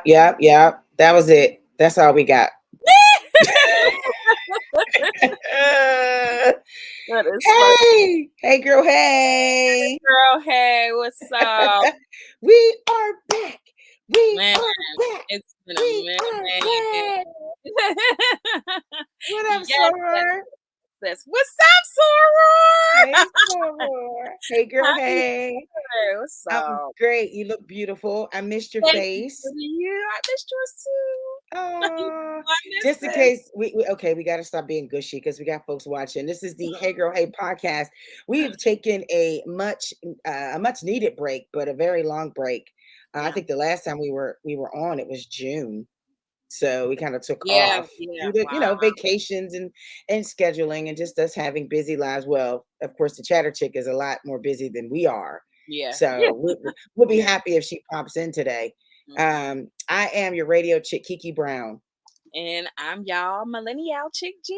That was it. That's all we got. That is funny. Hey, girl, hey. Girl, hey, what's up? We are back. We Man, are back. it's been a We minute. are back. What up, Yes, Soror? what's up, Hey, Soror? Soror. Hey, girl, How you hey. doing? What's I'm up? great. You look beautiful. I missed your Thank you face. for you. I missed yours too. Oh, I missed just in it. case we got to stop being gushy because we got folks watching. This is the Hey Girl Hey podcast. We've taken a much needed break, but a very long break. I think the last time we were on, it was June. So we kind of took Yeah, off yeah, due to, wow. vacations and scheduling and just us having busy lives. Well, of course, the chatter chick is a lot more busy than we are. Yeah. So we'll be happy if she pops in today. Mhm. I am your radio chick, Kiki Brown. And I'm y'all millennial chick, Jer.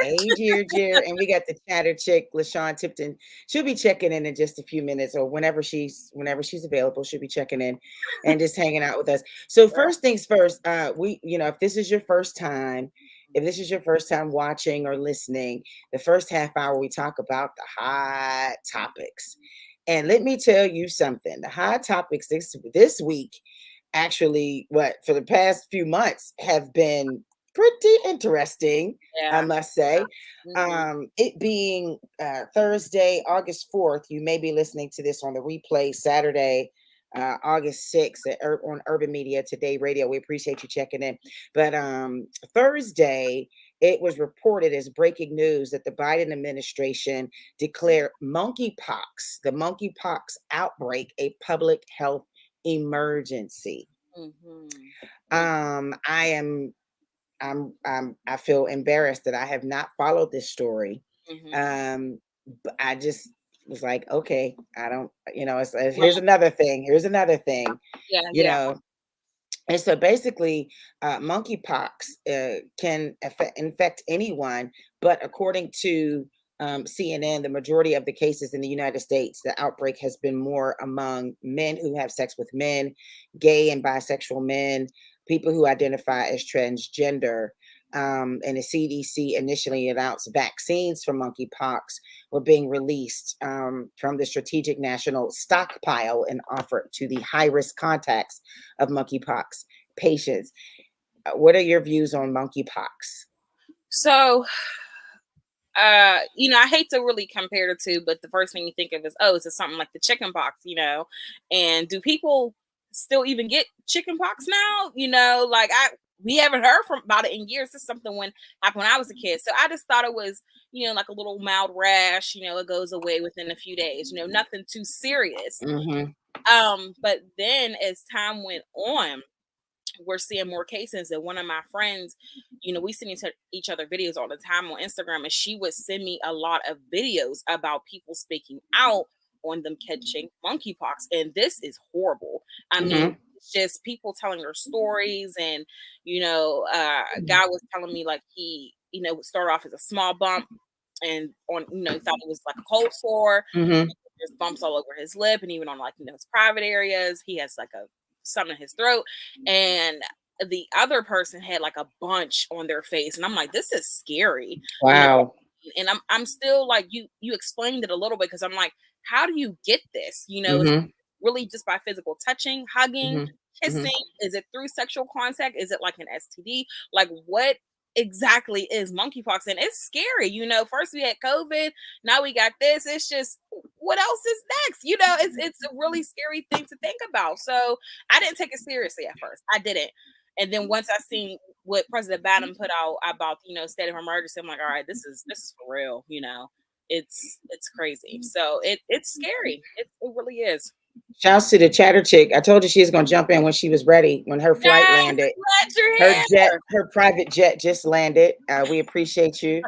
Hey, Jer. And we got the chatter chick, LaShawn Tipton. She'll be checking in just a few minutes or whenever she's available. She'll be checking in and just hanging out with us. So first things first, if this is your first time, watching or listening, the first half hour we talk about the hot topics. And let me tell you something, the hot topics this week, actually, for the past few months have been pretty interesting, I must say. It being Thursday, August 4th, you may be listening to this on the replay Saturday, August 6th on Urban Media Today Radio. We appreciate you checking in. But Thursday, it was reported as breaking news that the Biden administration declared monkeypox, the monkeypox outbreak, a public health emergency. I feel embarrassed that I have not followed this story. But I just was like, okay, I don't, here's another thing. Yeah. And so basically, monkeypox can infect anyone, but according to CNN, the majority of the cases in the United States, the outbreak has been more among men who have sex with men, gay and bisexual men, people who identify as transgender. And the CDC initially announced vaccines for monkeypox were being released from the Strategic National Stockpile and offered to the high-risk contacts of monkeypox patients. What are your views on monkeypox? So, I hate to really compare the two, but the first thing you think of is, is it something like the chicken pox, and do people still even get chicken pox now? We haven't heard about it in years. This is something when happened when I was a kid. So I just thought it was, like a little mild rash, it goes away within a few days, nothing too serious. But then as time went on, we're seeing more cases. And one of my friends, we send each other videos all the time on Instagram, and she would send me a lot of videos about people speaking out on them catching monkeypox. And this is horrible. I mean, it's just people telling their stories. And, a guy was telling me like he, would start off as a small bump and on, he thought it was like a cold sore. There's bumps all over his lip and even on like, his private areas. He has like something in his throat, and the other person had like a bunch on their face, and I'm like, this is scary. Wow. And I'm still like, you explained it a little bit, because I'm like, how do you get this? Is it really just by physical touching, hugging, kissing? Is it through sexual contact? Is it like an STD? Like, what exactly is monkeypox? And it's scary. First we had COVID, now we got this. It's just, what else is next? It's a really scary thing to think about. So I didn't take it seriously at first. I didn't. And then once I seen what President Biden put out about, state of emergency, I'm like, all right, this is for real. It's crazy. So it's scary. It really is. Shouts to the chatter chick. I told you she was going to jump in when she was ready, when her flight landed. Her private jet just landed. We appreciate you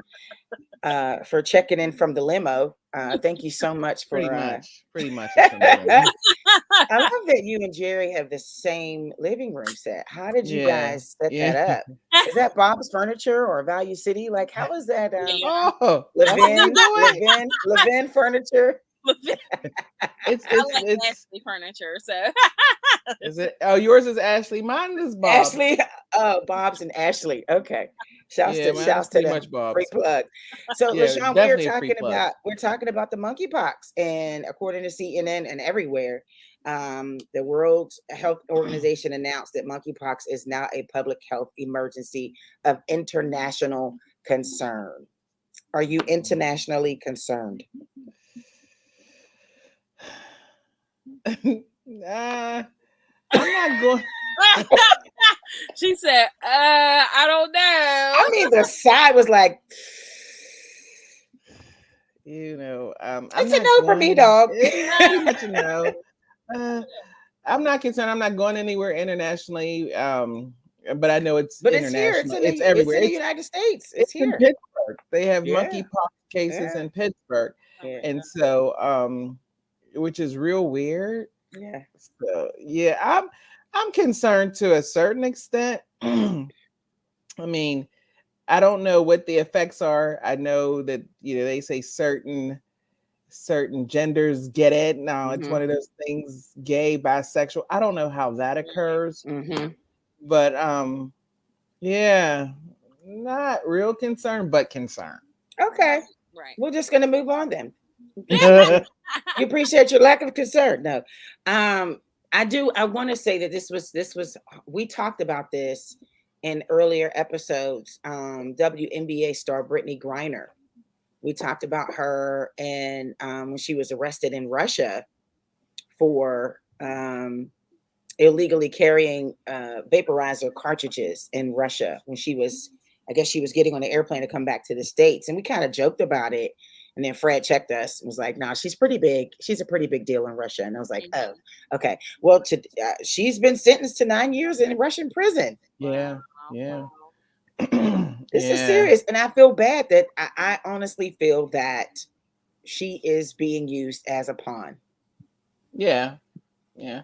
for checking in from the limo. Thank you so much for pretty much. I love that you and Jerry have the same living room set. How did you guys set that up? Is that Bob's Furniture or Value City? Like, how is that? Levin Furniture. I like Ashley furniture, so Is it? Oh, yours is Ashley. Mine is Bob. Ashley, Bob's and Ashley. Okay. Yeah, mine is Shouts to pretty them. much Bob's. Free plug. So Yeah, LaShawn, definitely a free plug. we're talking about the monkeypox. And according to CNN and everywhere, the World Health Organization announced that monkeypox is now a public health emergency of international concern. Are you internationally concerned? I'm not going. She said, I don't know. I mean, the side was like, I'm it's a not no for me, dog. It's pretty much a no. I'm not concerned. I'm not going anywhere internationally. But I know it's international. It's everywhere. It's in the United States. It's here. In Pittsburgh. They have monkeypox cases in Pittsburgh. Yeah. And so, which is real weird. Yeah. So yeah, I'm concerned to a certain extent. I mean, I don't know what the effects are. I know that they say certain genders get it. Now it's one of those things, gay, bisexual. I don't know how that occurs. But yeah, not real concerned, but concerned. Okay. Right. We're just gonna move on then. You appreciate your lack of concern. No. I want to say that this was we talked about this in earlier episodes. WNBA star Brittney Griner. We talked about her and when she was arrested in Russia for illegally carrying vaporizer cartridges in Russia when I guess she was getting on the airplane to come back to the States. And we kind of joked about it. And then Fred checked us and was like, "Nah, she's pretty big. She's a pretty big deal in Russia." And I was like, "Oh, okay. Well, she's been sentenced to 9 years in Russian prison." Yeah. This is serious. And I feel bad that I honestly feel that she is being used as a pawn. Yeah. 9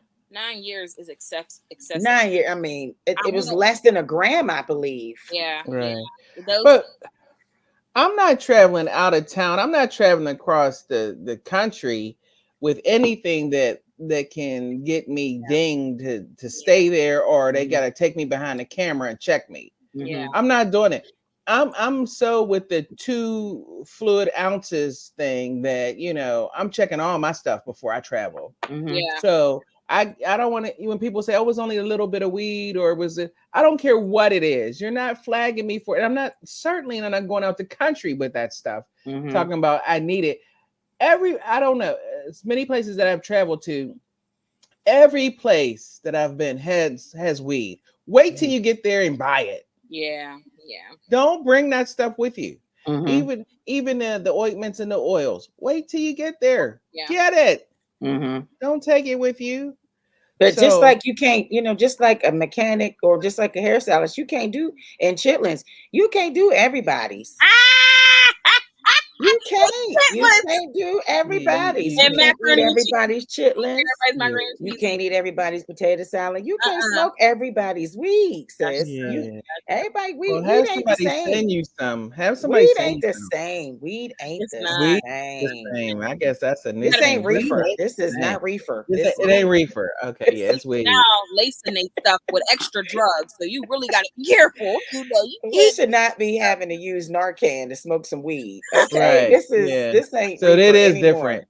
years is excessive. 9 years. I mean, it was less than a gram, I believe. Yeah. Right. Yeah. But I'm not traveling out of town. I'm not traveling across the country with anything that can get me dinged to stay there, or they got to take me behind the camera and check me. Yeah. I'm not doing it. I'm so with the 2 fluid ounces thing that I'm checking all my stuff before I travel. Yeah. So I don't want to, when people say, "Oh, it was only a little bit of weed," or was it, I don't care what it is. You're not flagging me for it. I'm not going out the country with that stuff. Talking about I need it. I don't know. As many places that I've traveled to, every place that I've been has weed. Wait till you get there and buy it. Yeah. Don't bring that stuff with you. Even the ointments and the oils. Wait till you get there. Yeah. Get it. Don't take it with you. But just like you can't, just like a mechanic or just like a hairstylist, you can't do in chitlins. You can't do everybody's. You can't do everybody's. You can't eat everybody's chitlins. You can't eat everybody's potato salad. You can't smoke everybody's weed, sis. Everybody, weed ain't the same. Send you some. Have somebody weed send ain't you the some. same. Weed ain't the same. I guess that's a new This thing. ain't reefer. This is not reefer. It ain't reefer. Okay, yeah, it's weed. Now lacing they stuff with extra drugs, so you really got to be careful. We should not be having to use Narcan to smoke some weed. Okay, right. This ain't. So it is anymore. different.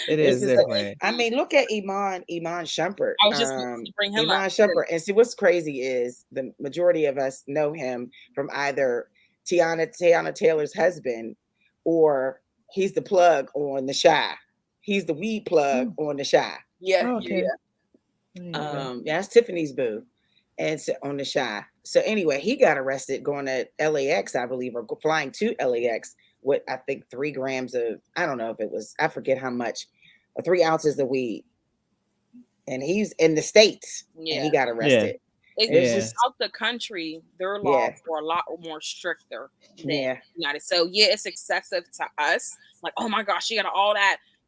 It is different. I mean, look at Iman Shumpert. I was just going to bring him Iman up. Shumpert. And see, what's crazy is the majority of us know him from either Tiana Taylor's husband, or he's the plug on The Shy. He's the weed plug on The Shy. Yeah. Okay. That's Tiffany's boo, and so on The Shy. So anyway, he got arrested going to LAX, I believe, or flying to LAX with I think 3 grams of, I don't know if it was, I forget how much, or 3 ounces of weed, and he's in the States, and he got arrested. It's just out the country, their laws were a lot more stricter than United. So it's excessive to us. Like, oh my gosh, she got all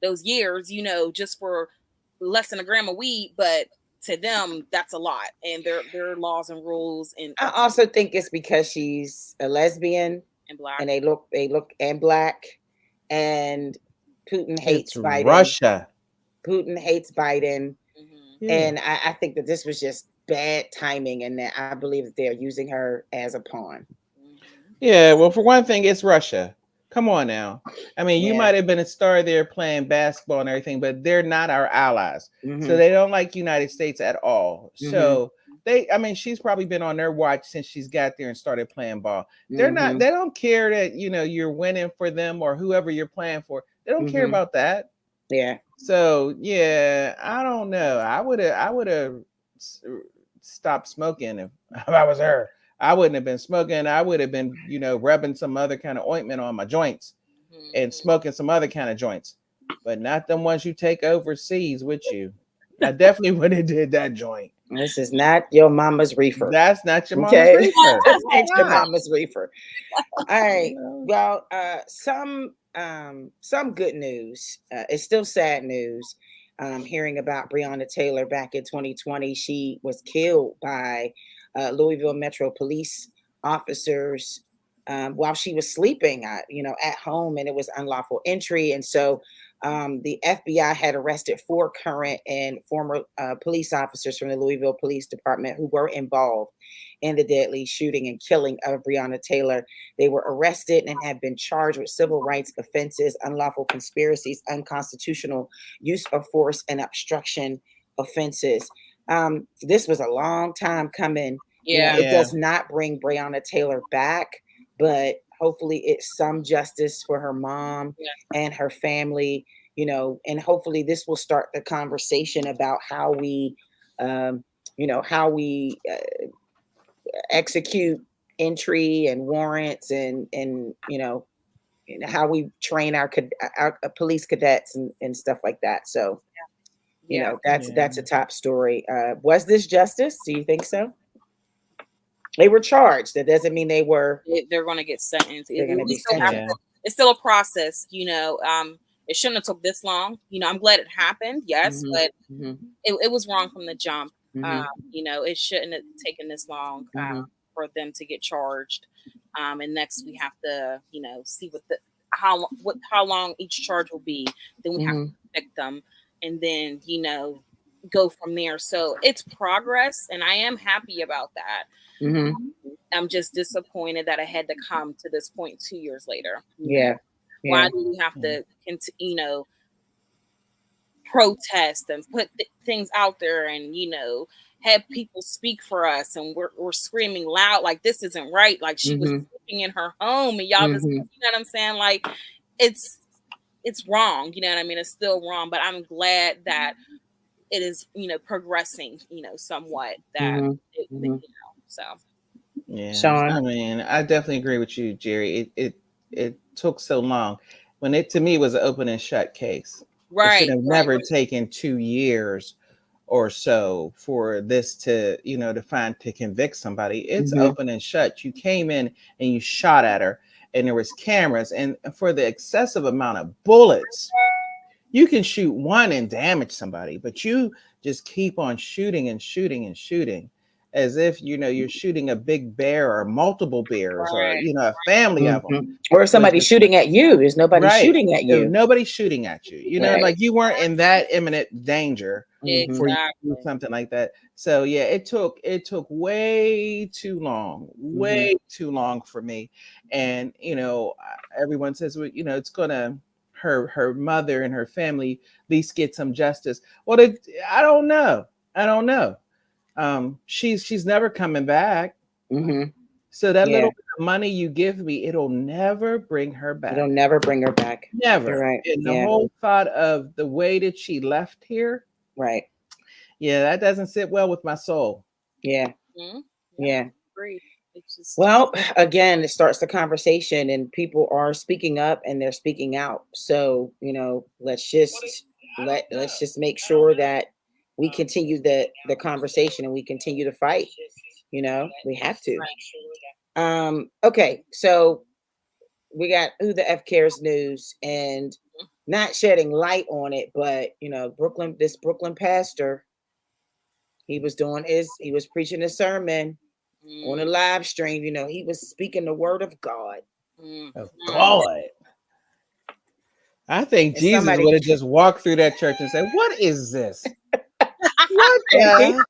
those years, just for less than a gram of weed, but to them that's a lot, and their laws and rules. And I also think it's because she's a lesbian and black, and they look and black, and Putin It's hates Biden. Russia. Putin hates Biden. Mhm. Yeah. And I think that this was just bad timing, and that I believe that they're using her as a pawn. Mhm. Yeah, well, for one thing, it's Russia. Come on now. I mean, you Yeah. might have been a star there playing basketball and everything, but they're not our allies. So Mhm. they don't like United States at all. Mhm. So I mean, she's probably been on their watch since she's got there and started playing ball. They're not, Mhm. they don't care that, you're winning for them or whoever you're playing for. They don't care Mhm. about that. Yeah. So yeah, I don't know. I would have stopped smoking if I was her. I wouldn't have been smoking. I would have been, rubbing some other kind of ointment on my joints and Mhm. smoking some other kind of joints, but not the ones you take overseas with you. I definitely would have did that joint. This is not your mama's reefer. That's not your mama's Okay. reefer. This Why ain't your not? mama's reefer. All right. Well, some good news. It's still sad news. Hearing about Breonna Taylor back in 2020, she was killed by Louisville Metro Police officers while she was sleeping, at home, and it was unlawful entry. And so the FBI had arrested 4 current and former police officers from the Louisville Police Department who were involved in the deadly shooting and killing of Breonna Taylor. They were arrested and have been charged with civil rights offenses, unlawful conspiracies, unconstitutional use of force, and obstruction offenses. This was a long time coming. Yeah. It does not bring Breonna Taylor back, but hopefully it's some justice for her mom and her family, and hopefully this will start the conversation about how we, how we execute entry and warrants, and how we train our police cadets and stuff like that. So Yeah. that's a top story. Was this justice? Do you think so? They were charged. That doesn't mean they were. They're going to get sentenced. They're going to be still have sentenced. to, it's still a process, it shouldn't have took this long. I'm glad it happened, yes, but it was wrong from the jump. It shouldn't have taken this long for them to get charged. And next we have to, see how long each charge will be. Then we have to convict them, and then go from there. So it's progress, and I am happy about that. I'm just disappointed that I had to come to this point 2 years later. Yeah. Why do we have to, protest and put things out there and, have people speak for us, and we're screaming loud like this isn't right, like she was sleeping in her home, and y'all just, you know what I'm saying? Like it's wrong, you know what I mean? It's still wrong, but I'm glad that it is, progressing, somewhat that so. Yeah, Sean? I mean, I definitely agree with you, Jerry. It took so long. When it, to me, was an open and shut case. It should have never taken 2 years or so for this to, to convict somebody. It's open and shut. You came in and you shot at her, and there was cameras, and for the excessive amount of bullets, you can shoot one and damage somebody, but you just keep on shooting and shooting and shooting as if you're shooting a big bear or multiple bears or a family of them. Or somebody's shooting at you. There's nobody shooting at you. Nobody's shooting at you. Like you weren't in that imminent danger for you to do something like that. So yeah, it took way too long, too long for me. And everyone says, well, it's gonna her mother and her family at least get some justice. Well, I don't know. She's never coming back. So that little bit of money you give me, it'll never bring her back. It'll never bring her back. Never. You're right. And the whole thought of the way that she left here. Right. Yeah, that doesn't sit well with my soul. Yeah. Yeah. Just... Well, again, it starts the conversation, and people are speaking up and they're speaking out. So, let's just make sure that we continue the conversation and we continue to fight. We have to. Okay, so we got Who the F Cares news, and not shedding light on it, but this Brooklyn pastor, he was preaching a sermon on a live stream. He was speaking the word of God. Of God. I think And Jesus somebody- would have just walked through that church and said, "What is this? What the?"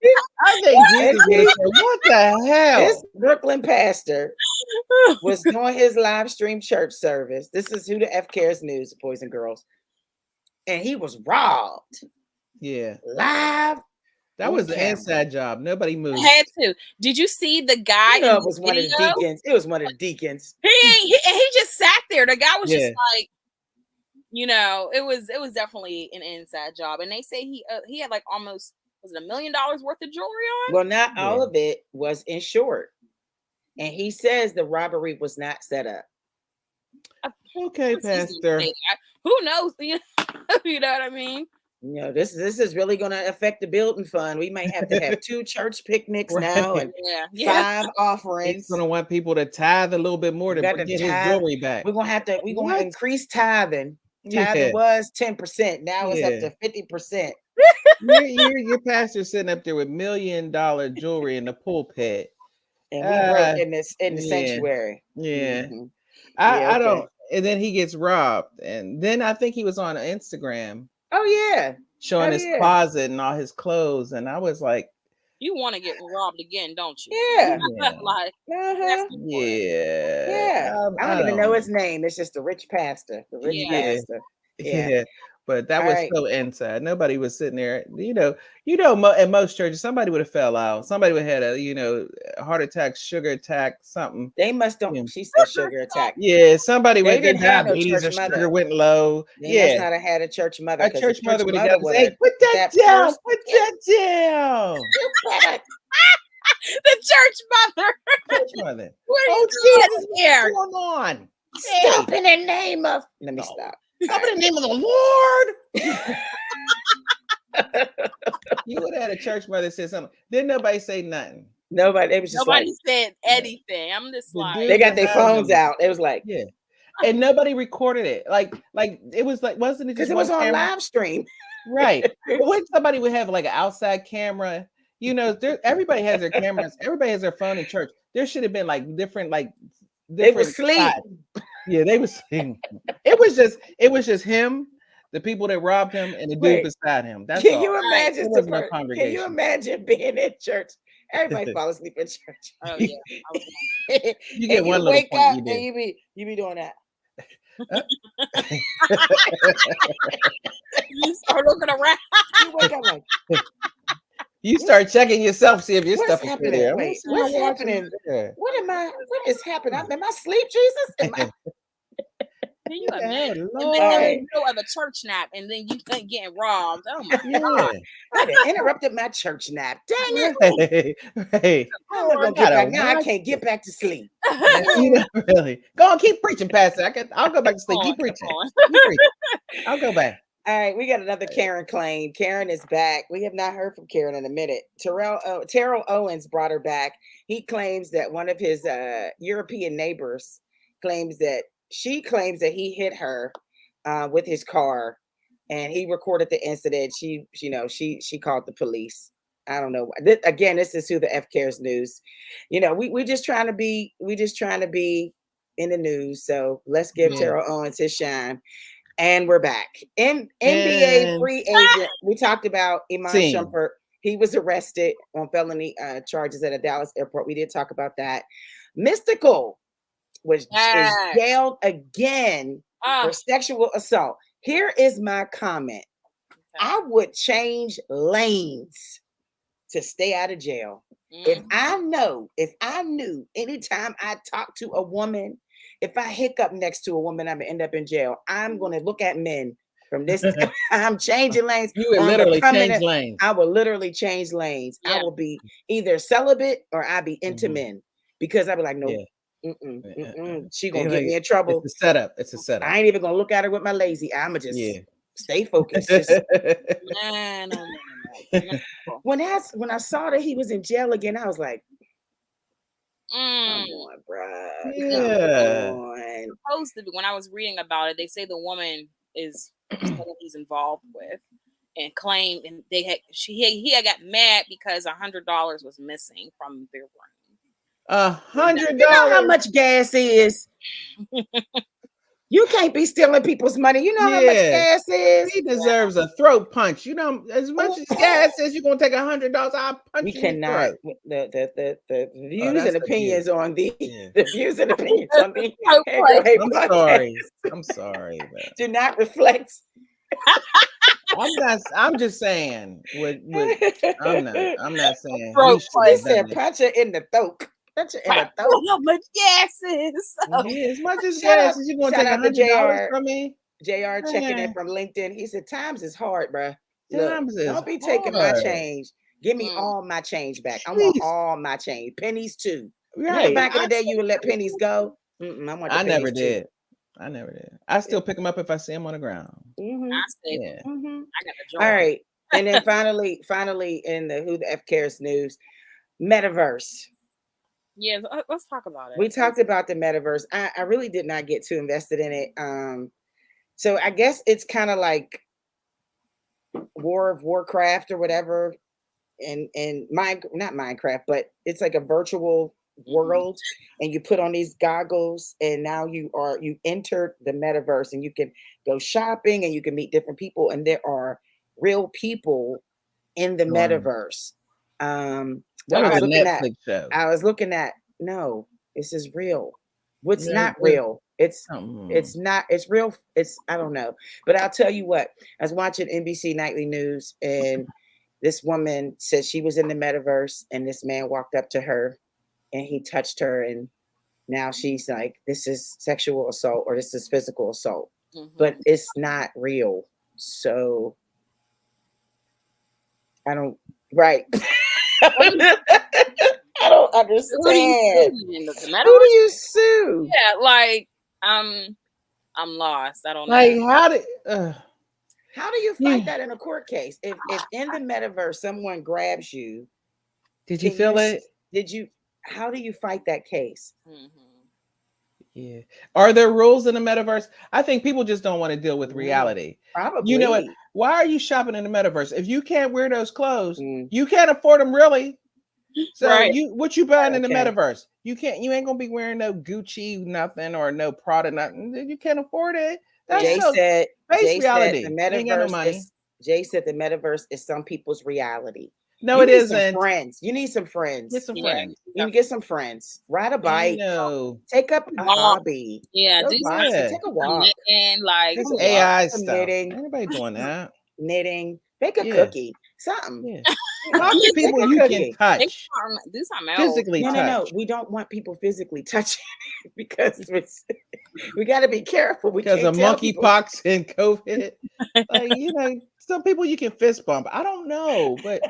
I think Jesus would have said, "What the hell?" This Brooklyn pastor was doing his live stream church service. This is Who the F Cares News, boys and girls. And he was robbed Yeah, live. that on was the camera. inside job. Nobody moved. Had to. Did you see the guy in it the was one of the video? deacons. It was one of the deacons. He just sat there. The guy was Yeah. just like, you know, it was definitely an inside job. And they say he had like almost, was it $1 million worth of jewelry on? Well, not all of it was insured. And he says the robbery was not set up. Okay, Pastor. Who knows? You know what I mean? You know, this is really going to affect the building fund. We might have to have 2 church picnics now and Yeah. 5 offerings. He's gonna want people to tithe a little bit more to get his jewelry back. We're gonna increase tithing. Yeah. Tithing was 10%. Now it's up to 50%. Your pastor sitting up there with $1 million jewelry in the pulpit. And we broke in the sanctuary. Yeah. Mhm. I don't, and then he gets robbed. And then I think he was on Instagram. Oh yeah. Showing his closet and all his clothes. And I was like, you want to get robbed again, don't you? Yeah. Like, yeah. I don't even know his name. It's just a rich pastor. The rich pastor. Yeah. But that was so inside. Nobody was sitting there. At most churches, somebody would have fell out. Somebody would have had a, heart attack, sugar attack, something. They must don't. She said sugar attack. Yeah, somebody with their diabetes or sugar went low. They must not have had a church mother. A church mother would have got, hey, put that down. Put that down. The church mother. Church mother. What are you doing here? What's going on? Stop in the name of. Let me stop. Stop in the name of the Lord. You would have had a church mother say something. Didn't nobody say nothing. Nobody. It was just nobody said anything. I'm just like, they got their phones out. It was like, and nobody recorded it. Like it was like, wasn't it just because it was on live stream, right? But when somebody would have like an outside camera, everybody has their cameras. Everybody has their phone in church. There should have been like different. They were asleep. Yeah, they was sleeping. It was just him, the people that robbed him, and the dude beside him. That's can all. You imagine no congregation. Can you imagine being in church? Everybody fall asleep in church. Oh yeah. You get one little wake point. Up you did. and you be doing that. You start looking around. You wake up like. You start checking yourself, see if your stuff is happening. there. Wait, what's happening? What is happening? Am I asleep, Jesus? Can you imagine? In the middle of a church nap, and then you getting robbed. Oh my God! I interrupted my church nap. Dang it! Hey, I'm not gonna get back now. I can't get back to sleep. Really? Go on, keep preaching, Pastor. I'll go back to sleep. Keep preaching. I'll go back. All right, we got another Karen claim. Karen is back. We have not heard from Karen in a minute. Terrell Owens brought her back. He claims that one of his European neighbors claims that he hit her with his car, and he recorded the incident. She called the police. I don't know. Again, this is Who the F Cares News. We just trying to be in the news. So let's give Terrell Owens his shine. And we're back. NBA free agent. We talked about Iman Shumpert. He was arrested on felony charges at a Dallas airport. We did talk about that. Mystical is jailed again for sexual assault. Here is my comment. I would change lanes to stay out of jail. If I knew anytime I talk to a woman, if I hiccup next to a woman, I'm gonna end up in jail. I'm gonna look at men from this. I'm changing lanes. You would literally change lanes. I will literally change lanes. Yeah. I will be either celibate or I'll be into men because I'll be like, no, she gonna get me in trouble. It's a setup. It's a setup. I ain't even gonna look at her with my lazy eye. I'ma just stay focused. When I saw that he was in jail again, I was like, come on, bro. Yeah. Come on. Supposed to be, when I was reading about it, they say the woman is someone he's involved with, and claimed, and he had got mad because $100 was missing from their room. $100. You know how much gas is? You can't be stealing people's money. You know how much gas is. He deserves a throat punch. You know, as much as gas says you're gonna take $100, I'll punch you in the throat. The views and opinions on the Yeah. the views and opinions on the I'm sorry. Do not reflect. I'm just saying. I'm not saying. He said punch her in the throat. Punch her in the throat. How much gas is? Yeah, as much as gas as you're gonna take $100 from me. JR checking in from LinkedIn. He said, "Times is hard, bruh. Look, Times is don't be taking my change. Give me all my change back. I want all my change. Pennies too. Right. Back in the day, you would let pennies go. I never did. I still pick them up if I see them on the ground. I got the all right. And then finally, in the Who the F Cares news, metaverse. Yeah, let's talk about it. We talked about the metaverse. I really did not get too invested in it. So I guess it's kind of like Warcraft or whatever, and not Minecraft, but it's like a virtual world, and you put on these goggles, and now you enter the metaverse, and you can go shopping, and you can meet different people, and there are real people in the metaverse. I was looking at no, this is real. What's not real? It's not. It's real. I don't know. But I'll tell you what. I was watching NBC Nightly News, and this woman said she was in the metaverse, and this man walked up to her, and he touched her, and now she's like, "This is sexual assault, or this is physical assault." But it's not real. So I don't. Right. I don't understand. Who do you sue? Yeah, like I'm lost. I don't know. Like how do you fight that in a court case? If in the metaverse someone grabs you, did you feel it? How do you fight that case? Yeah. Are there rules in the metaverse? I think people just don't want to deal with reality. Probably. You know what? Why are you shopping in the metaverse? If you can't wear those clothes, you can't afford them really. So what you buying in the metaverse? You ain't gonna be wearing no Gucci nothing or no Prada nothing. You can't afford it. That's Jay said reality. The metaverse Jay said the metaverse is some people's reality. No, it isn't. Friends. You need some friends. Get some friends. You can get some friends. Ride a bike. Take up a hobby. Yeah, take a walk. And like AI stuff. Knitting. Everybody doing that. Knitting. Bake a cookie. Something. Yeah. Talk to people you can touch. Do something else. Physically touch. No. We don't want people physically touching because we got to be careful. Because of monkeypox and COVID. Like, some people you can fist bump. I don't know, but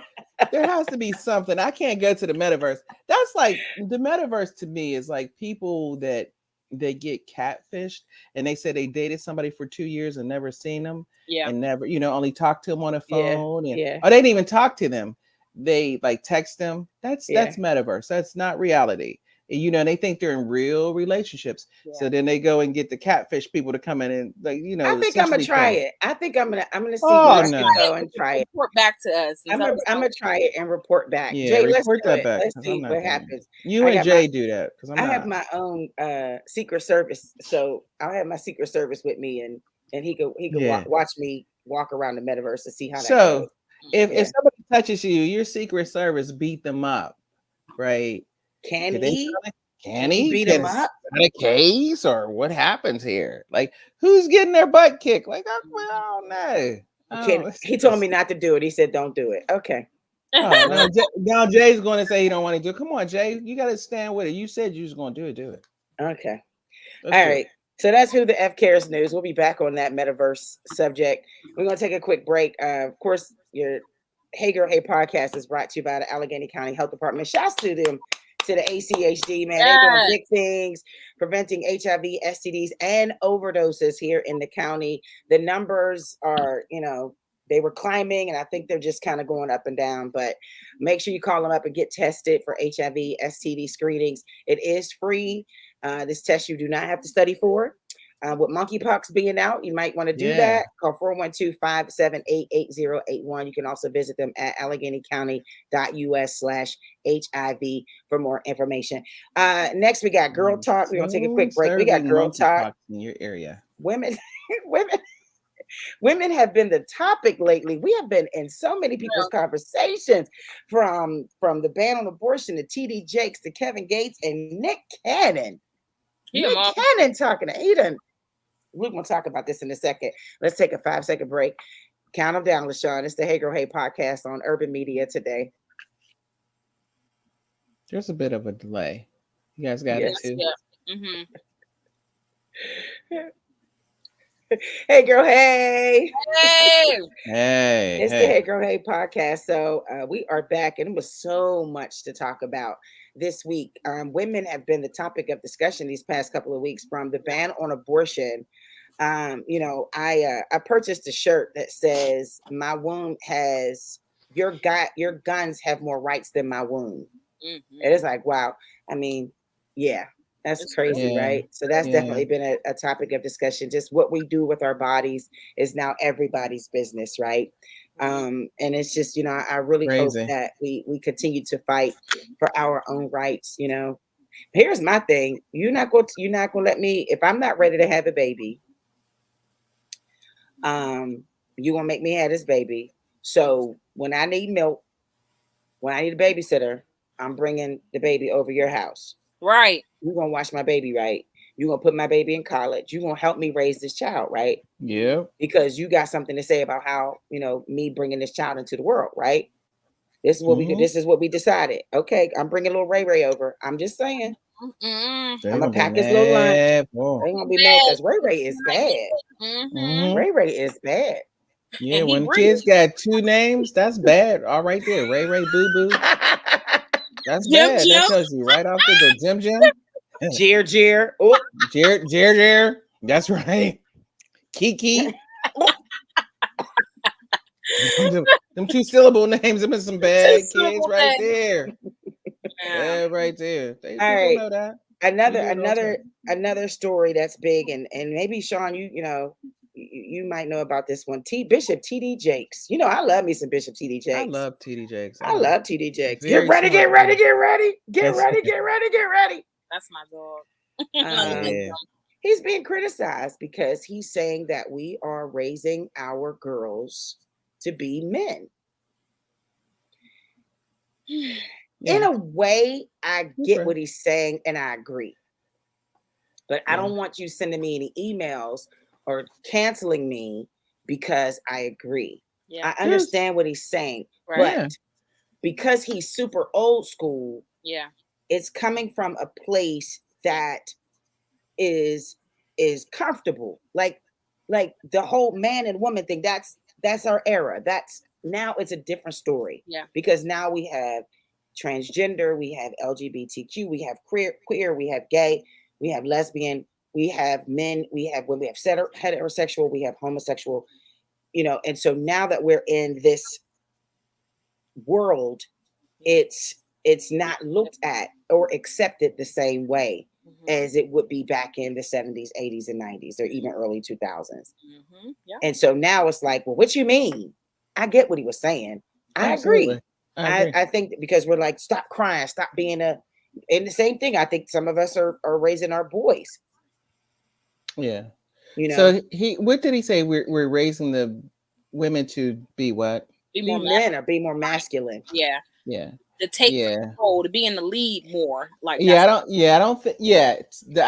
there has to be something. I can't go to the metaverse. That's like the metaverse to me is like people that they get catfished and they said they dated somebody for 2 years and never seen them. Yeah. And never, only talked to them on a phone. Or they didn't even talk to them. They like text them. That's metaverse. That's not reality. They think they're in real relationships. Yeah. So then they go and get the catfish people to come in and I think I'm gonna try it. I think I'm gonna see go and try it. Report back to us. I'm gonna try it and report back. Yeah, Jay, report that back. Let's see what happens. You and Jay do that because I have my own Secret Service, so I'll have my Secret Service with me, and he could watch me walk around the metaverse to see how that goes. If somebody touches you, your Secret Service beat them up, right? Can he beat him up? A case or what happens here? Like, who's getting their butt kicked? Like, I don't know. He told me not to do it. He said, "Don't do it." Okay. Now Jay's going to say he don't want to do it. Come on, Jay, you got to stand with it. You said you was going to do it. Do it. Okay. All right. So that's Who the F Cares news. We'll be back on that metaverse subject. We're going to take a quick break. Of course, your Hey Girl Hey podcast is brought to you by the Allegheny County Health Department. Shouts to them. To the ACHD, man. They're doing big things, preventing HIV, STDs, and overdoses here in the county. The numbers are, they were climbing, and I think they're just kind of going up and down. But make sure you call them up and get tested for HIV, STD screenings. It is free. This test you do not have to study for. With monkeypox being out, you might want to do that. Call 412-578-8081. You can also visit them at AlleghenyCounty.us/HIV for more information. Next, we got Girl Talk. We're going to take a quick break. We got Girl Talk. In your area. women, women, women have been the topic lately. We have been in so many people's conversations, from the ban on abortion to TD Jakes to Kevin Gates and Nick Cannon. Nick Cannon talking to Eden. We're gonna talk about this in a second. Let's take a 5-second break. Count them down, LaShawn. It's the Hey Girl Hey podcast on Urban Media today. There's a bit of a delay. You guys got it too? Yeah. Hey girl, hey. Hey. It's the Hey Girl Hey podcast. So we are back, and it was so much to talk about this week. Women have been the topic of discussion these past couple of weeks, from the ban on abortion. I purchased a shirt that says my womb has your guns have more rights than my womb. And it's like, wow. I mean, yeah, that's crazy, right? So that's definitely been a topic of discussion. Just what we do with our bodies is now everybody's business, right? And it's just, I really hope that we continue to fight for our own rights. Here's my thing: you're not going to let me, if I'm not ready to have a baby. You gonna make me have this baby. So when I need milk, when I need a babysitter, I'm bringing the baby over your house. Right. You're gonna watch my baby, right? You're gonna put my baby in college. You're gonna help me raise this child, right? Yeah. Because you got something to say about how, me bringing this child into the world, right? This is what we do. This is what we decided. Okay, I'm bringing little Ray Ray over. I'm just saying. I'm gonna pack his little lunch. They're gonna be mad because Ray Ray is bad. Ray Ray is bad. Yeah, when kids got 2 names, that's bad. All right there, Ray Ray, Boo Boo. That's bad. That tells you right off the door. Jim Jim. Jer Jer. Oh, Jer Jer Jer. That's right. Kiki. them 2-syllable names. Them is some bad kids right there. Yeah, right there. All right. Know that. Another story that's big, and maybe Sean, you might know about this one. Bishop TD Jakes. I love me some Bishop TD Jakes. I love TD Jakes. I love TD Jakes. Get ready. Get ready. That's my dog. He's being criticized because he's saying that we are raising our girls to be men. In a way, I get what he's saying, and I agree. But I don't want you sending me any emails or canceling me because I agree. I understand what he's saying, but because he's super old school, it's coming from a place that is comfortable. Like the whole man and woman thing, that's our era. Now it's a different story. Because now we have transgender, we have LGBTQ, we have queer, we have gay, we have lesbian, we have men, we have women, we have heterosexual, we have homosexual, and so now that we're in this world, it's not looked at or accepted the same way as it would be back in the 70s, 80s, and 90s, or even early 2000s. And so now it's like, well, what you mean? I get what he was saying. I agree. I think because we're like, stop crying, stop being and the same thing. I think some of us are raising our boys. Yeah. So what did he say? We're raising the women to be what? Be men, or be more masculine. Yeah. To take control, to be in the lead more. Like I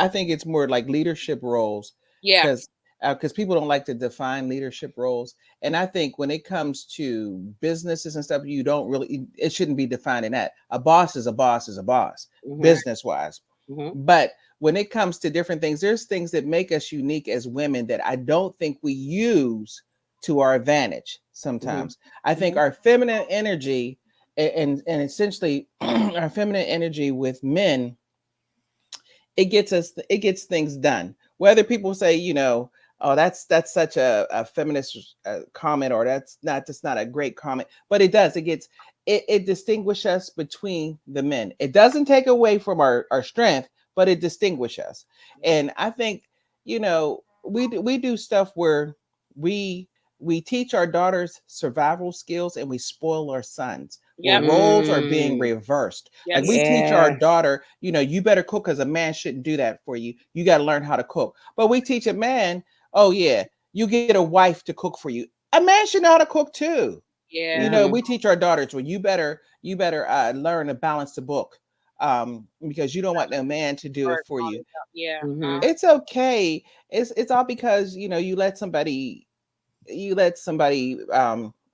think it's more like leadership roles. Yeah. Because people don't like to define leadership roles. And I think when it comes to businesses and stuff, it shouldn't be defined in that. A boss is a boss is a boss, business-wise. But when it comes to different things, there's things that make us unique as women that I don't think we use to our advantage sometimes. I think our feminine energy and essentially our feminine energy with men, it gets things done. Whether people say, oh, that's such a feminist comment, or that's not a great comment, but it does. It distinguishes us between the men. It doesn't take away from our strength, but it distinguishes us. And I think, we do stuff where we teach our daughters survival skills and we spoil our sons. Yeah. Roles are being reversed. Yes. Like we teach our daughter, you better cook because a man shouldn't do that for you. You got to learn how to cook. But we teach a man, oh yeah, you get a wife to cook for you. A man should know how to cook too. You know, Yeah. we teach our daughters, well, you better learn to balance the book, because you don't want no man to do it for you. Yeah. It's okay. It's all because you let somebody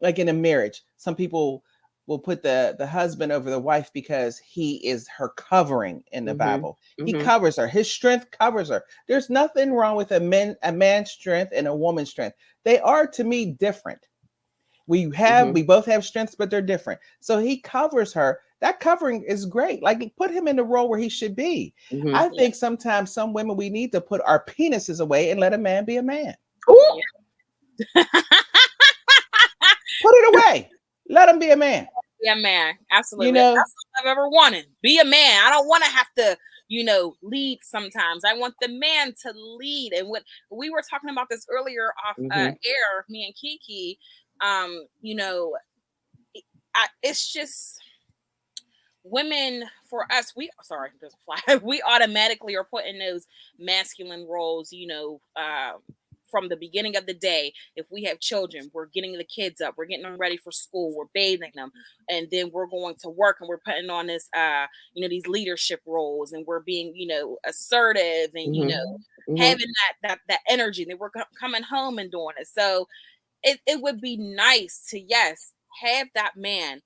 like in a marriage, some people will put the husband over the wife because he is her covering in the Bible. He covers her. His strength covers her. There's nothing wrong with a man's strength and a woman's strength. They are, to me, different. We both have strengths, but they're different. So he covers her. That covering is great. Like, put him in the role where he should be. I think sometimes some women, we need to put our penises away and let a man be a man. Put it away. Let him be a man. Yeah, man. Absolutely. That's what I've ever wanted. Be a man. I don't want to have to, lead sometimes. I want the man to lead. And what we were talking about this earlier off air, me and Kiki, it's just women, for us, we automatically are put in those masculine roles, from the beginning of the day. If we have children, we're getting the kids up, we're getting them ready for school, we're bathing them, and then we're going to work and we're putting on this these leadership roles, and we're being assertive and having that energy, and then we're coming home and doing it. So it would be nice to have that man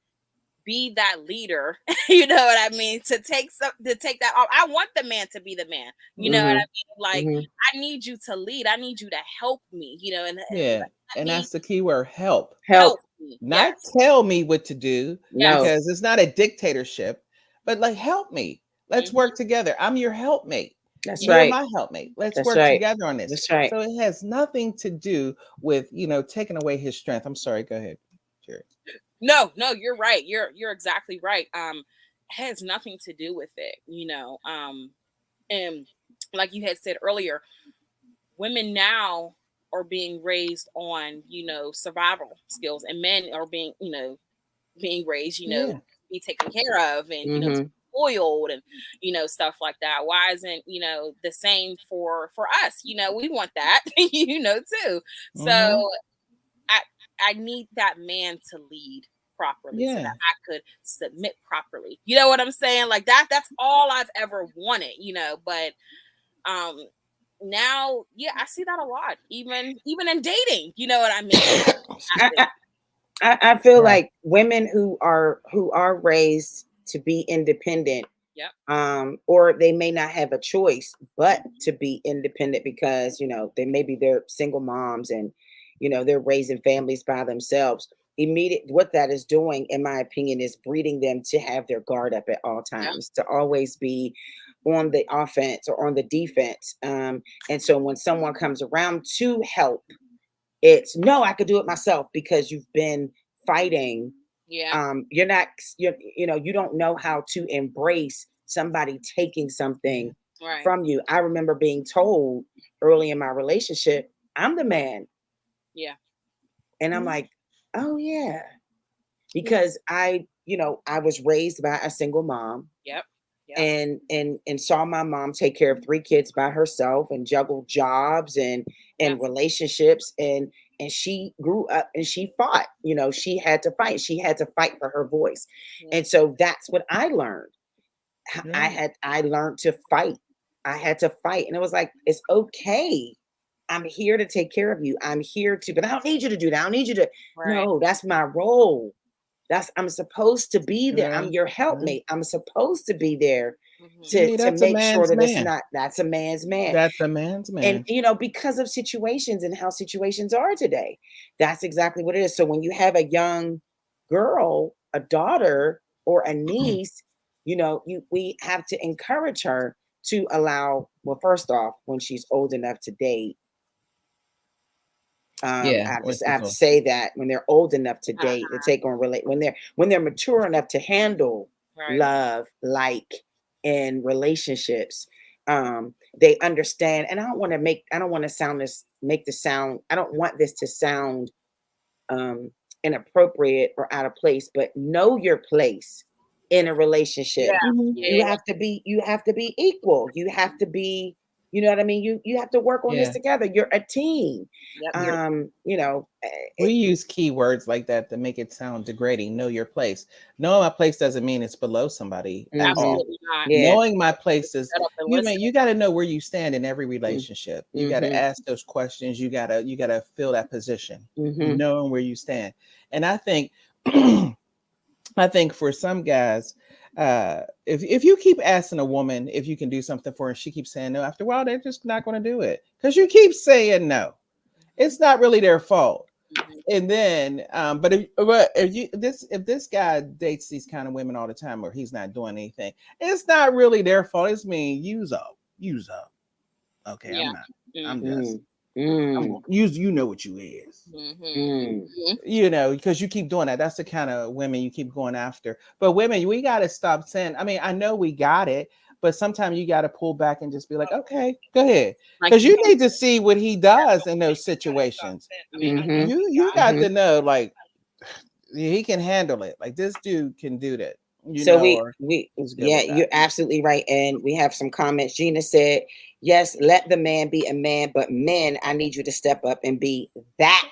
be that leader, you know what I mean, to take that off. I want the man to be the man, you know what I mean? Like, I need you to lead, I need you to help me, and that's the key word, help me. Not tell me what to do, No. because it's not a dictatorship, but like, help me. Let's work together. I'm your helpmate. That's You're right. my helpmate. Let's That's work right. together on this. That's right. So it has nothing to do with taking away his strength. I'm sorry, go ahead, Jerry. No, you're right. You're exactly right. It has nothing to do with it, and like you had said earlier, women now are being raised on, survival skills, and men are being raised, be taken care of, and spoiled, and stuff like that. Why isn't the same for us? We want that, too. So I need that man to lead properly, so that I could submit properly. You know what I'm saying? Like that's all I've ever wanted, but now, I see that a lot, even in dating. You know what I mean? I feel like women who are raised to be independent, or they may not have a choice but to be independent, because they're single moms, and they're raising families by themselves. What that is doing, in my opinion, is breeding them to have their guard up at all times, to always be on the offense or on the defense. And so when someone comes around to help, it's no, I could do it myself, because you've been fighting. You don't know how to embrace somebody taking something from you. I remember being told early in my relationship, I'm the man. And I'm like, oh yeah, because I was raised by a single mom. And saw my mom take care of 3 kids by herself, and juggle jobs and relationships, and she grew up and she fought. She had to fight. She had to fight for her voice. And so that's what I learned. I learned to fight. I had to fight, and it was like, it's okay. I'm here to take care of you. I'm here to, but I don't need you to do that. I don't need you to. No, that's my role. I'm supposed to be there. I'm your helpmate. I'm supposed to be there to make sure that that's a man's man. That's a man's man. And because of situations and how situations are today, that's exactly what it is. So when you have a young girl, a daughter, or a niece, we have to encourage her to allow, well, first off, when she's old enough to date, I have to say that when they're old enough to date, to take on when they're mature enough to handle love, in relationships, they understand. And I don't want this to sound inappropriate or out of place, but know your place in a relationship. You have to be equal. You have to be You know what I mean? You have to work on this Yeah. together. You're a team. Yep. You know, We use keywords like that to make it sound degrading. Know your place. Knowing my place doesn't mean it's below somebody at all. Absolutely not. yeah. Knowing my place is Shut up and you listen. mean you got to know where you stand in every relationship. You got to Mhm. ask those questions. You gotta fill that position, Mhm. knowing where you stand. And I think I think for some guys, if you keep asking a woman if you can do something for her, and she keeps saying no, after a while they're just not going to do it because you keep saying no. It's not really their fault. Mhm. And then, but if this guy dates these kind of women all the time, or he's not doing anything, it's not really their fault. It's me. Use up. Okay, Yeah. I'm Mhm. just. Mm. Use. You know what you is. Mhm. Mm. Mhm. You know, because you keep doing that. That's the kind of women you keep going after. But women, we got to stop saying. I mean, I know we got it, but sometimes you got to pull back and just be like, okay, go ahead, Like because you you need to see what he does in those situations. Mhm. You got Mhm. to know, like, he can handle it. Like this dude can do that, So or he's good yeah, with that. you're absolutely right. And we have some comments. Gina said, yes, let the man be a man, but men, I need you to step up and be that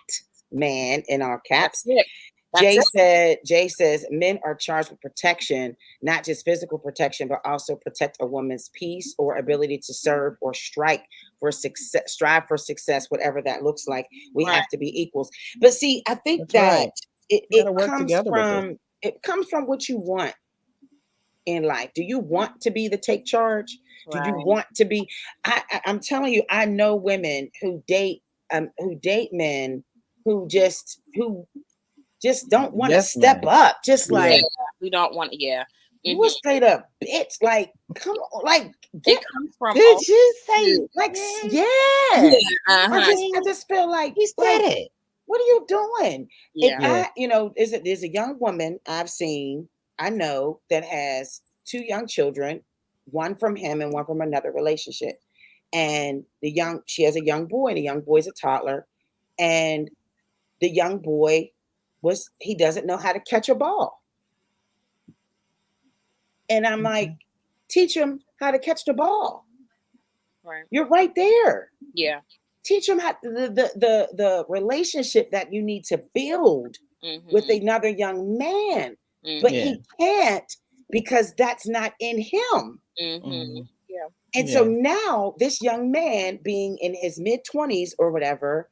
man in all That's caps. it. That's it. Jay says men are charged with protection, not just physical protection, but also protect a woman's peace or ability to serve or strive for success, whatever that looks like. We Right. have to be equals. But see, I think That's that right. We got to work comes together with this. from what you want in life. Do you want to be the take charge? Do you Right. want to be? I'm telling you, I know women who date men who just don't want to Yes, step man. up. Just Yeah. Yeah. like We don't want. Yeah. you a Mhm. straight up bitch. Like, come on, like It get comes from all. Did you say Two. like that? yeah. Yeah. Uh-huh. I just feel like He said it. what are you doing? If Yeah. Yeah. there's a young woman I know that has two young children, one from him and one from another relationship. And she has a young boy, and the young boy's a toddler. And the young boy he doesn't know how to catch a ball. And I'm like, Okay. teach him how to catch the ball. Right. You're right there. Yeah. Teach him how the relationship that you need to build with Mhm. another young man. But Mhm. Yeah. he can't because that's not in him. Mhm. Mhm. Yeah. And so Yeah. now this young man being in his mid-20s or whatever,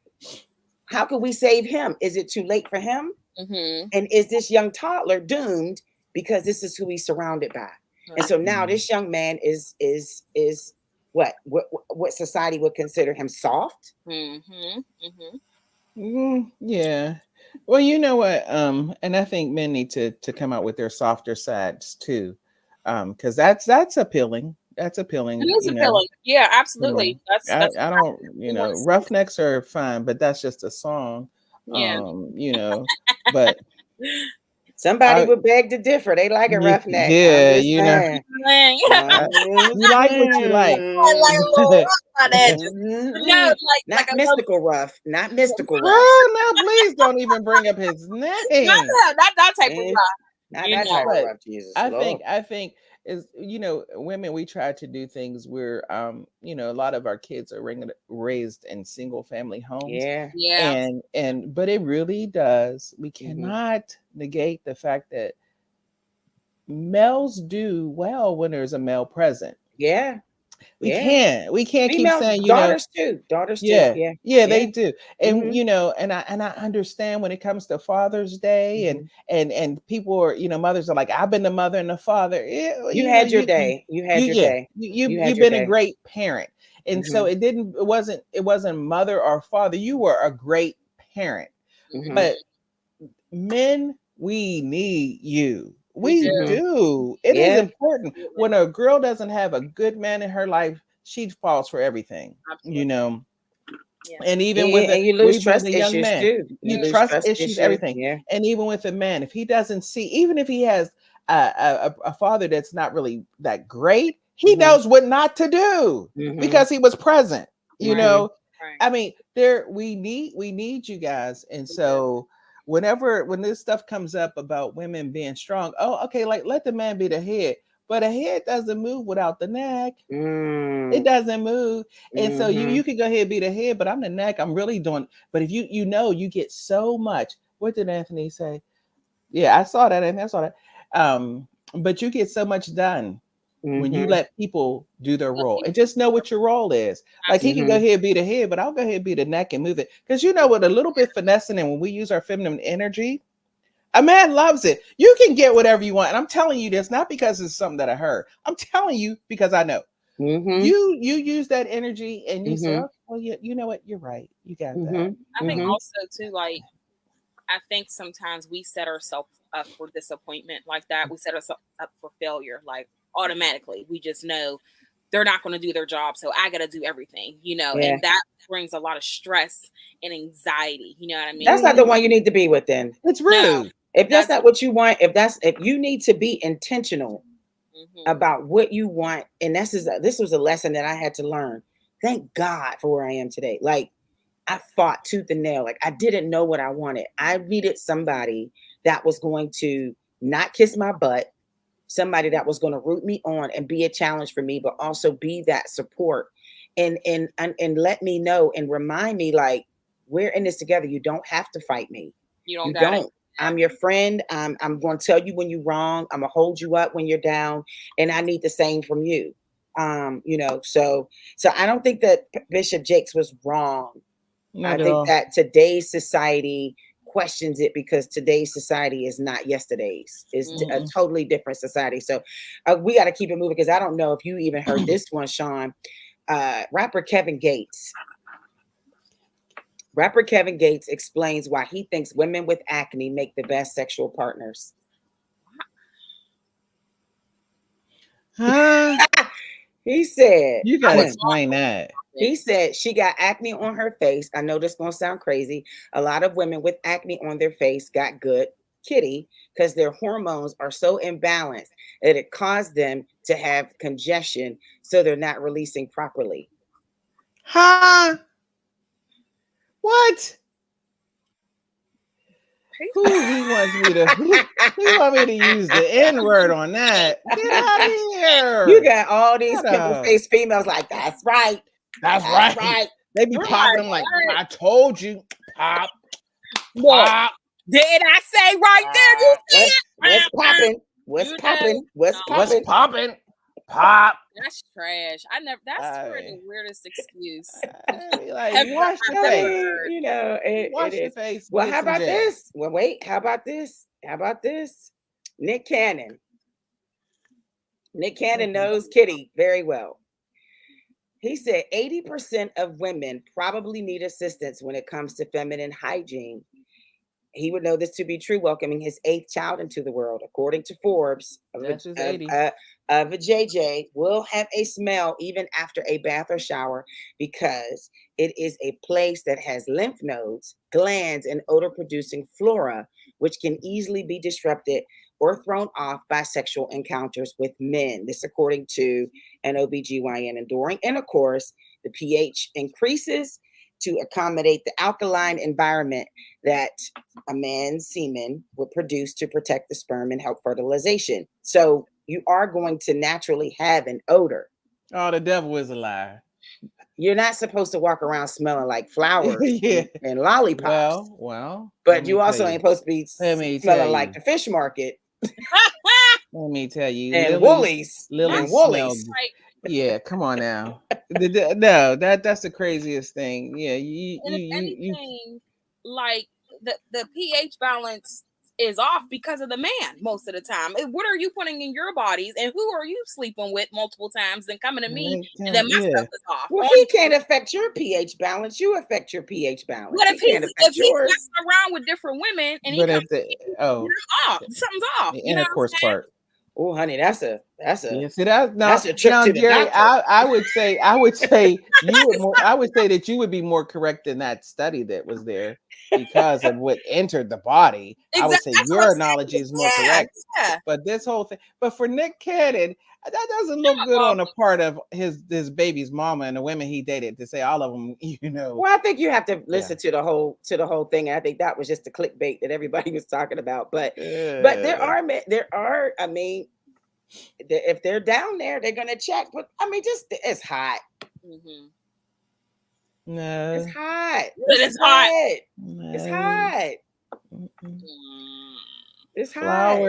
how can we save him? Is it too late for him? Mhm. And is this young toddler doomed because this is who he's surrounded by? And Right. so now Mhm. this young man is what society would consider him soft. Mhm. Mhm. Yeah. Well, you know what? And I think men need to come out with their softer sides too. Because that's appealing. That's It appealing, is appealing. Yeah, you know. absolutely. That's I don't, exactly what we want to see. roughnecks are fine, but that's just a song. Yeah. But Somebody I would beg to differ. They like a roughneck. I'm yeah, just saying. I, I'm just you like what you like. I like a little saying. rough on edges. No, like Not a little. mystical rough. Not mystical rough. Girl, now please don't even bring up his Not name. that type of Eh, rough. Not You that type know. of But rough, Jesus I Lord. think I think is women, we try to do things where a lot of our kids are raised in single family homes, Yeah. Yeah. and but it really does, we Hmm. cannot negate the fact that males do well when there's a male present. Yeah. we Yeah. can't we can't keep Females, saying, daughters too. Daughters too. yeah, Yeah. yeah, they Yeah. do. And Hmm. and I understand when it comes to Father's Day, Hmm. and people are, mothers are like, I've been the mother and the father. You You know, had your you day. You had you your yeah, day. you You had you've your been a day. great parent. And so Hmm. it wasn't mother or father. You were a great parent. Hmm. But men, we need you. We We do. Hmm. do. It is Yeah. important. Absolutely. When a girl doesn't have a good man in her life, she falls for everything. you Absolutely. know Yeah. and even with Yeah. a And you lose even with trust a young issues man, too. You you lose trust trust issues, issues. everything. Yeah. And even with a man, if he doesn't see, even if he has a father that's not really that great, he Hmm. knows what not to do Hmm. because he was present. you Right. Hmm. know Right. I mean, we need you guys. And We do. so when this stuff comes up about women being strong, oh, okay, like, let the man be the head. but a head doesn't move without the neck. It Mm, doesn't move. And so mhm, you can go ahead and be the head, but I'm the neck. I'm really doing. But if you get so much. What did Anthony say? Yeah, I saw that. Anthony, I saw that. But you get so much done when you mhm, let people do their role and just know what your role is. Like he can go mhm. ahead and be the head, but I'll go ahead and be the neck and move it. Because you know what, a little bit finessing, and when we use our feminine energy, a man loves it. You can get whatever you want. And I'm telling you this, not because it's something that I heard. I'm telling you because I know. Mhm, You use that energy and you say, mhm, oh, well, you know what? You're right. You got that. mhm, I think mhm, also too, like I think sometimes we set ourselves up for disappointment like that. We set ourselves up for failure, like automatically. We just know they're not going to do their job, so I got to do everything, yeah. and that brings a lot of stress and anxiety. You know what I mean? That's not the one you need to be with then. It's No, rude. If that's that's not what you want, if you need to be intentional mhm. about what you want, and this was a lesson that I had to learn. Thank God for where I am today. Like I fought tooth and nail. Like I didn't know what I wanted. I needed somebody that was going to not kiss my butt, somebody that was going to root me on and be a challenge for me, but also be that support and let me know and remind me like we're in this together. You don't have to fight me. You don't You got it. don't. I'm your friend. I'm going to tell you when you're wrong. I'm gonna hold you up when you're down, and I need the same from you. So I don't think that Bishop Jakes was wrong. I Not at think all. that today's society questions it because today's society is not yesterday's. It's a Mm-mm. totally different society. So we got to keep it moving because I don't know if you even heard this one, Sean. Rapper Kevin Gates. Rapper Kevin Gates explains why he thinks women with acne make the best sexual partners. Huh? He said, You I gotta would explain that. he it. said she got acne on her face. I know this gonna sound crazy. A lot of women with acne on their face got good kitty because their hormones are so imbalanced that it caused them to have congestion, so they're not releasing properly. Huh? What? Who he wants me to who he want me to use the N-word on that? Get out of You here. got all these Shut pimple up. faced females like, that's right, That's that's right. right. They be We're popping like, them like, what? I told you. Pop, Look, pop, did I say right there? You pop. see What's it? popping? What's You know, popping? What's no, What's popping? popping? Pop. that's trash. I never. That's for the I, weirdest excuse I be like, ever wash your I've I ever face. mean, heard. it Wash your is. face and Well, get how some about gel. this? Well, wait, how about this? How about this? Nick Cannon. Nick Cannon Mm-mm. knows Kitty very well. He said 80% of women probably need assistance when it comes to feminine hygiene. He would know this to be true, welcoming his eighth child into the world. According to Forbes, That's his 80. a JJ will have a smell even after a bath or shower because it is a place that has lymph nodes, glands, and odor producing flora, which can easily be disrupted or thrown off by sexual encounters with men. This, according to an OBGYN enduring. And of course, the pH increases to accommodate the alkaline environment that a man's semen would produce to protect the sperm and help fertilization. So you are going to naturally have an odor. Oh, the devil is a liar. You're not supposed to walk around smelling like flowers Yeah. and lollipops, Well, let but me you tell also you. ain't supposed to be Let me tell smelling like you. the fish market Let me tell you. and Lily's Woolies My and Lily Woolies. smelled. like, Yeah, come on now. No, that's the craziest thing. Yeah, and if you anything, like the pH balance is off because of the man most of the time. What are you putting in your bodies, and who are you sleeping with multiple times, and coming to me, and then my yeah. stuff is off? Well, he can't affect your pH balance. You affect your pH balance. But He can't if affect he's yours. messing around with different women and he But comes if the to me, oh I'm off. Something's off. the You know what intercourse I'm saying? part. Oh, honey, Yeah, see that that's now a trip to the Jerry, doctor. I would say you would more I would say that you would be more correct in that study that was there because of what entered the body. I would Exactly. say That's what I'm your knowledge saying. is more Yeah, correct. yeah. But this whole thing, but for Nick Cannon, that doesn't look good Well, on the part of his baby's mama and the women he dated to say all of them, Well, I think you have to yeah. listen to the whole thing. I think that was just the clickbait that everybody was talking about. But there Uh, are there are. I mean, If they're down there, they're gonna check. But I mean, just it's hot. Mm-hmm. No. It's hot. It's hot. It's No. hot. Mm-mm. It's hot.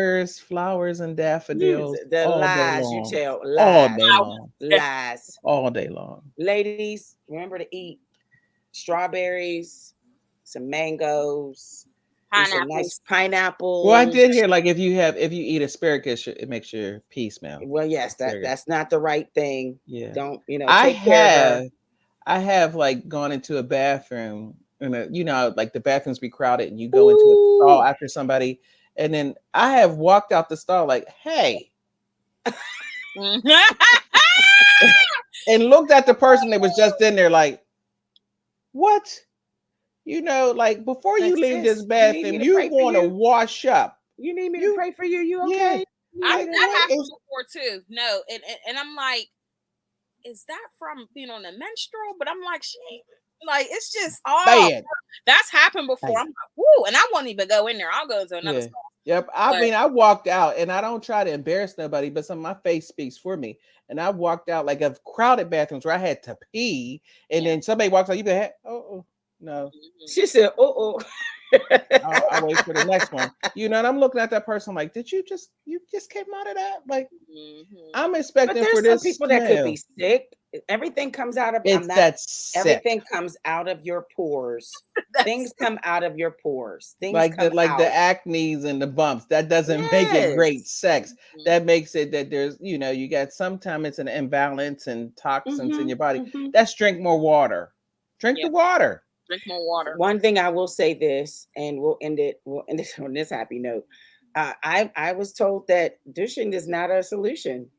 Flowers and daffodils. The all lies day you long. tell, All lies, day long. lies. All day long. Ladies, remember to eat strawberries, some mangoes, some nice pineapples. Well, I did hear like if you eat asparagus, it makes your pee smell. Well, yes, that's not the right thing. Yeah. Don't take care of her. I have like gone into a bathroom and like the bathrooms be crowded and you go into a stall after somebody, and then I have walked out the stall like, hey. And looked at the person that was just in there like, what? Like before you leave this bathroom, you want to wash up. You need me to pray for you? You okay? Yeah. That happened before too. No, and I'm like, is that from being on a menstrual? But I'm like, she ain't like, it's just that's happened before. I'm like, woo, and I won't even go in there. I'll go to another stall. Yep. I mean, I walked out and I don't try to embarrass nobody, but my face speaks for me. And I walked out like of crowded bathrooms where I had to pee, and then somebody walks out, you be like, oh no. She said, oh. I'll wait for the next one. And I'm looking at that person like, you just came out of that? Like, I'm expecting for this. Some people that could be sick. Everything comes out of everything comes out of your pores. Things come out of your pores. Things like the acnes and the bumps. That doesn't make it great sex. That makes it that there's you got sometimes it's an imbalance and toxins in your body. That's drink more water. Drink the water. Drink more water. One thing I will say this, and we'll end it on this happy note. I was told that douching is not a solution.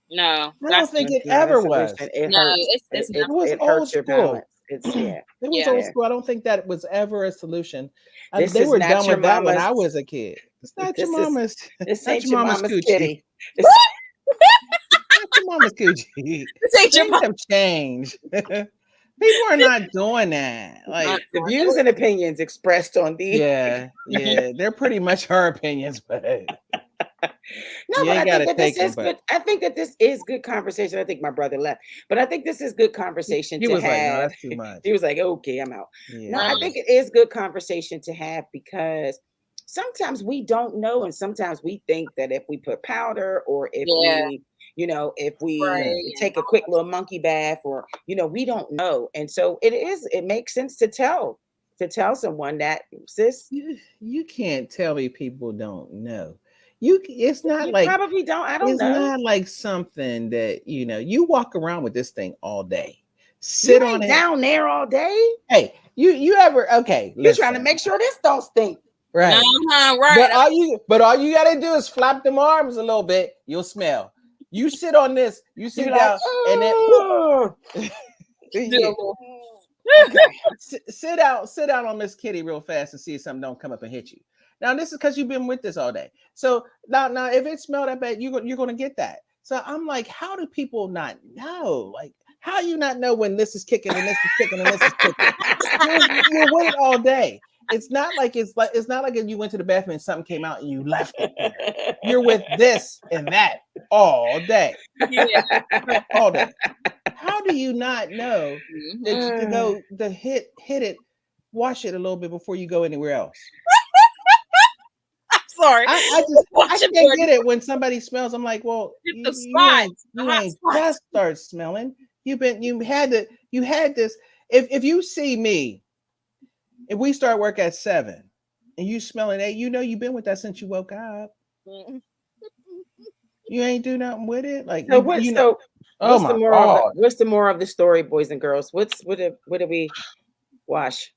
No, I don't think it ever was. It hurts. It hurts your balance. It was old school. I don't think that was ever a solution. They were done with that when I was a kid. It's not your mama's. This ain't your mama's kitty. Not your mama's coochie. This ain't your mama's change. People are not doing that. Like the views and opinions expressed on these. Yeah, they're pretty much our opinions, but no, but I think that this is good conversation. I think my brother left, but I think this is good conversation to have. Like, no, that's too much. He was like, okay, I'm out. Yeah. No, I think it is good conversation to have because sometimes we don't know, and sometimes we think that if we put powder or if we take a quick little monkey bath or we don't know, and so it makes sense to tell someone that, sis, you can't tell me people don't know. It's not like probably don't. I don't know. It's not like something that you walk around with this thing all day. Sit on it down there all day. Hey, you ever you're trying to make sure this don't stink. Right. Right. But all you gotta do is flap them arms a little bit, you'll smell. You sit on this, you sit down, and then sit down on Miss Kitty real fast and see if something don't come up and hit you. Now this is because you've been with this all day. So now if it smelled that bad, you're gonna get that. So I'm like, how do people not know? Like, how you not know when this is kicking and this is kicking and this is kicking? You wait all day. It's not like if you went to the bathroom and something came out and you left it. You're with this and that all day. Yeah. All day. How do you not know that you can go to hit it, wash it a little bit before you go anywhere else? I'm sorry. I can't get it when somebody smells. I'm like, well, you ain't just start smelling. You had this. If you see me, if we start work at 7 and you smelling 8, you've been with that since you woke up. You ain't do nothing with it. Like, what's the moral of the story, boys and girls? What do we wash?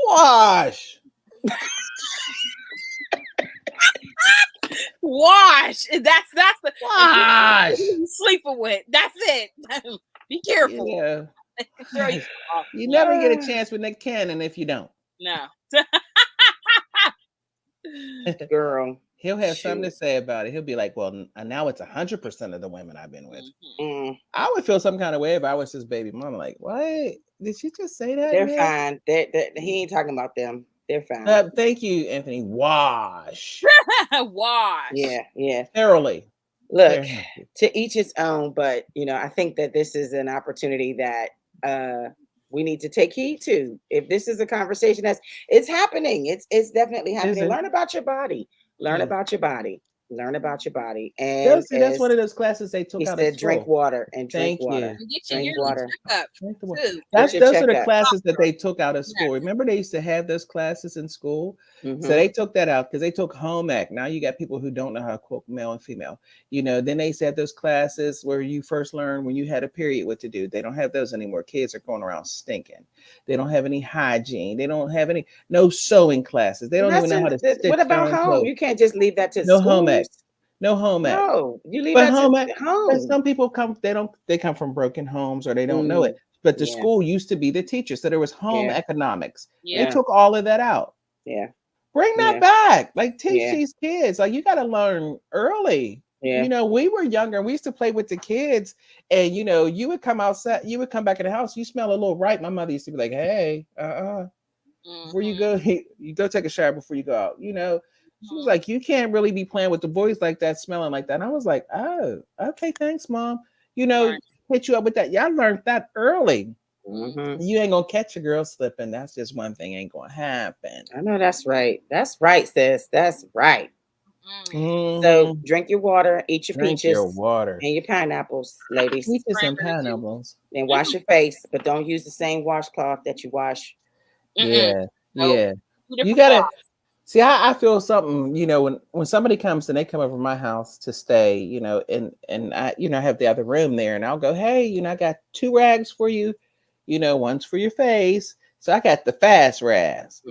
Wash. Wash. That's the wash. Sleeping with. That's it. Be careful. Yeah. You never get a chance with Nick Cannon if you don't. No. Girl. He'll have something to say about it. He'll be like, well, now it's 100% of the women I've been with. Mm-hmm. I would feel some kind of way if I was his baby mama. Like, what? Did she just say that? They're fine. He ain't talking about them. They're fine. Thank you, Anthony. Wash. Wash. Yeah. Thoroughly. Look, Very happy. to each his own, but I think that this is an opportunity that we need to take heed to. If this is a conversation it's happening, it's definitely Is happening. it? Learn about your body. Learn Yeah. about your body. Learn about your body. And Those, see, that's as one of those classes they he took out of said, drink school. water and drink Thank water. you. And get your Drink Thank yearly you. water. checkup Drink the water. too. Get your Those are the checkup. classes that they took out of Yeah. school. Remember, they used to have those classes in school. So Mhm. they took that out because they took home ec. Now you got people who don't know how to quote male and female. Then they used to have those classes where you first learn when you had a period what to do. They don't have those anymore. Kids are going around stinking. They don't have any hygiene. They don't have no sewing classes. They don't even know how to stitch What their about own home? clothes. You can't just leave that to No home ec. schools. No home ec. No, you leave But that home to ec, but home. some people they come from broken homes or they don't know it. But the Yeah. school used to be the teacher. So there was home Yeah. economics. They Yeah. took all of that out. Yeah. Bring that Yeah. back. Like teach Yeah. these kids. Like you got to learn early. Yeah. We were younger. We used to play with the kids, and you would come outside. You would come back in the house. You smell a little right. My mother used to be like, "Hey, before you go, you go take a shower before you go out." She was like, "You can't really be playing with the boys like that, smelling like that." And I was like, "Oh, okay, thanks, mom." Right. Hit you up with that. Y'all learned that early. Mhm. You ain't gonna catch a girl slipping. That's just one thing ain't gonna happen. I know that's right. That's right, sis. That's right. So Mhm. drink your water, eat your Drink your peaches water. and your pineapples, ladies, Peaches and Cranberry juice. pineapples. and wash your face, but don't use the same washcloth that you wash. Yeah, Nope. yeah. 2 You different gotta cloths. see. I feel something. When somebody comes and they come over my house to stay, and I, have the other room there, and I'll go, hey, I got 2 rags for you. One's for your face. So I got the fast rags,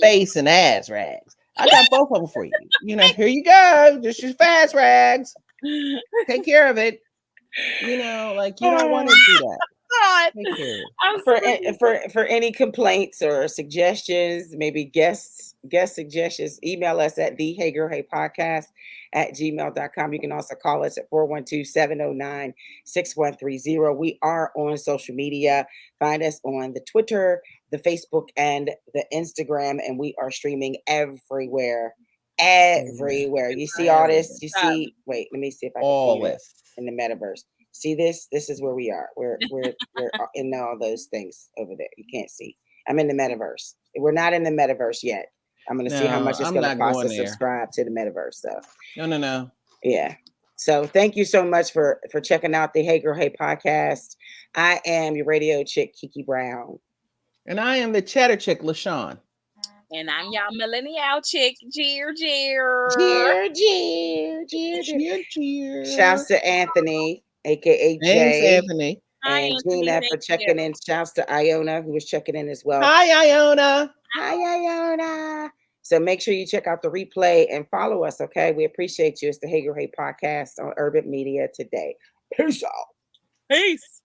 face and ass rags. I got both of them for you. Here you go. Just your fast rags. Take care of it. Like you don't want to do that. God. Take care of it. For any complaints or suggestions, maybe guest suggestions, email us at theheyGirlHeyPodcast@gmail.com. You can also call us at 412-709-6130. We are on social media. Find us on the Twitter, the Facebook, and the Instagram, and we are streaming everywhere. Everywhere. You see all this? You see, wait, let me see if I can All film it this. in the metaverse. See this? This is where we are. We're in all those things over there. You can't see. I'm in the metaverse. We're not in the metaverse yet. I'm gonna see how No, much it's I'm gonna not cost going to there. subscribe to the metaverse. So No. yeah. So thank you so much for checking out the Hey Girl Hey podcast. I am your radio chick, Kiki Brown. And I am the chatter chick, LaShawn. And I'm y'all millennial chick, Jeer. Cheer. Shouts to Anthony, aka Thanks, Jay, Anthony. Hi, and Anthony. Gina Thank for checking in. Shouts to Iona, who was checking in as well. Hi, Iona. Hi, Iona. So make sure you check out the replay and follow us, okay? We appreciate you. It's the Hey Girl Hey podcast on Urban Media today. Peace out. Peace.